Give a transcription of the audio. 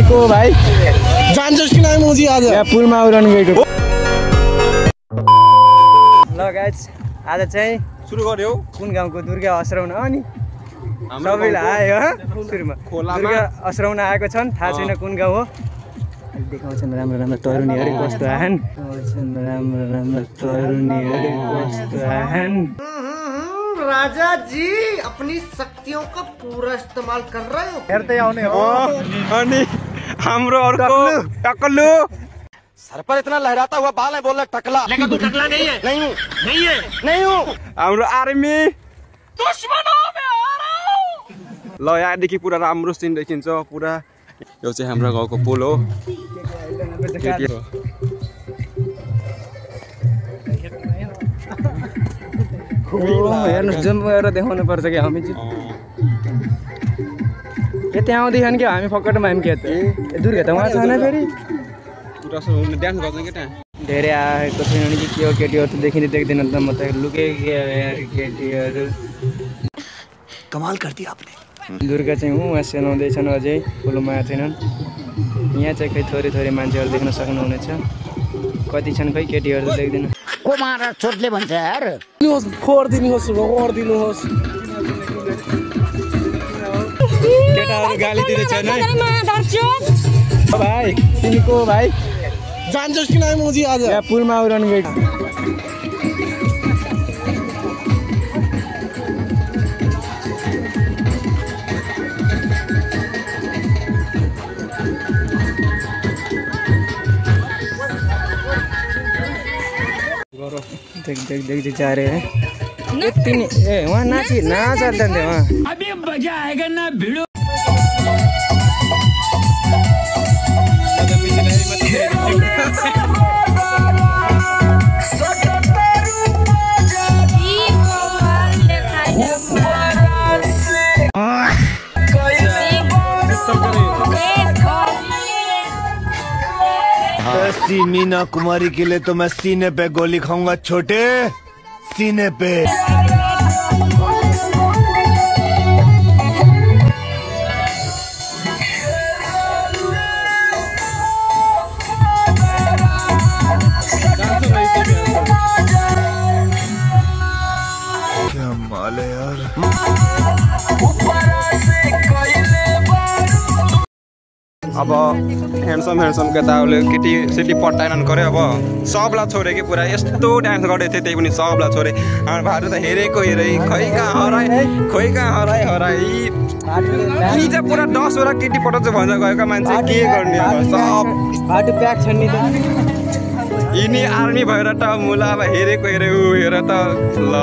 तिमीको भाइ जान्छस् कि नाइ मुजी आज यहाँ पुलमा उडान गएको। ल गाइस आज चाहिँ सुरु गर्यो कुन गाउँको दुर्गा असराउन अनि सबैलाई आयो सुरुमा दुर्गा असराउन आएको छन्। थाहा छैन कुन गाउँ हो। देखाउँछन् राम्रो राम्रो तरुनीहरू कस्तो आएन। राम्रो राम्रो तरुनीहरू कस्तो आएन। राजा जी अपनी शक्तियों का पूरा इस्तेमाल कर रहे हो। हेर्दै आउने हो अनि हाम्रो अर्को टक्कलु सर पर इतना लहराता हुआ बाल है, बोल रहा टकला। लेकिन तू टकला नहीं है। नहीं हूँ, नहीं है, नहीं हूँ। हाम्रो आर्मी दुश्मनों में आ रहा हूँ। ल यहाँदेखि पुरा राम्रो सिन देखिन्छ। पुरा यो चाहिँ हाम्रो गाउँको पुल हो। हेर्नुहोस् जुम गरेर देखाउनु पर्छ कि हामी चाहिँ के त्यहाँ आउँदैछन् कि हामी फकटमा हामी के दुर्गा त उहाँ छैन फेरि धेरै आएको छैन कि के हो। केटीहरू त देखिँदै देख्दैन त म त लुके केटीहरू कमाल कर दिया आपने। दुर्गा चाहिँ उहाँ सेलाउँदैछन् अझै पुलमा आएको छैनन्। यहाँ चाहिँ खै थोरै थोरै मान्छेहरू देख्न सक्नुहुनेछ। कति छन् खै केटीहरू त देख्दैन। को मारा चोटले भन्छ यार। खोर्दिनुहोस् केटाहरू गाली दिँदैछन् है। भाइ तिमीको भाइ जान्छस् कि नाइ मुजी आज यहाँ पुलमा उडान गएको। देख देख देख देख जा रहे हैं। यति नि ए वहाँ नाच जान्थे वहाँ। अभी मजा आएगा ना भिड़ो। ऐसी मीना कुमारी के लिए तो मैं सीने पे गोली खाऊंगा छोटे, सीने पे। क्या माल है यार। अब ह्यान्डसम केटाहरूले केटी सेटी पट्टाएनन् गरे। अब सबलाई छोडे कि पुरा यस्तो डान्स गरेको थियो। त्यही पनि सबलाई छोडे। हाम्रो भाइहरू त हेरेको खै कहाँ हराए यी चाहिँ पुरा 10वटा केटी पठाउँछ भन्छ गएका मान्छे के गर्ने अब सब बाटो प्याक छन् नि त। यिनी आर्मी भएर त मुला अब हेरेको ऊ हेर त ल।